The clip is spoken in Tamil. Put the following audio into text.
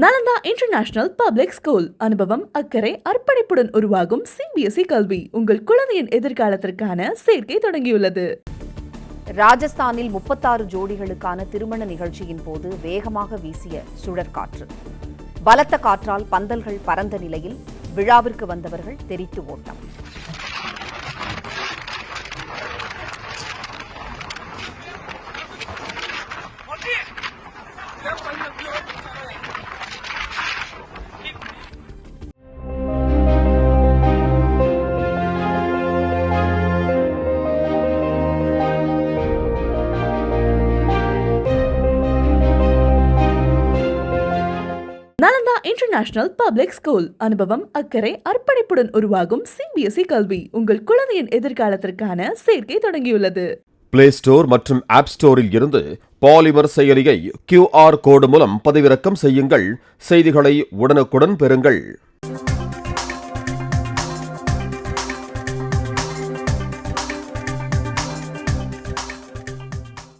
Nalanda international public school. அனுபவம், அக்கறை, அர்ப்பணிப்புடன் உருவாகும் சிபிஎஸ்இ கல்வி உங்கள் குழந்தையின் எதிர்காலத்திற்கான சேர்க்கை தொடங்கியுள்ளது. ராஜஸ்தானில் 36 ஜோடிகளுக்கான திருமண நிகழ்ச்சியின் போது வேகமாக வீசிய சுழற்காற்று. பலத்த காற்றால் பந்தல்கள் பறந்த நிலையில் விழாவிற்கு வந்தவர்கள் தெரித்து ஓட்டம். Nalanda international public school. அனுபவம், அக்கறை, அர்ப்பணிப்புடன் உருவாகும் சிபிஎஸ்இ கல்வி உங்கள் குழந்தையின் எதிர்காலத்திற்கான சேர்க்கை தொடங்கியுள்ளது. பிளே ஸ்டோர் மற்றும் ஆப் ஸ்டோரில் இருந்து பாலிமர் செயலியை QR கோடு மூலம் பதிவிறக்கம் செய்யுங்கள். செய்திகளை உடனுக்குடன் பெறுங்கள்.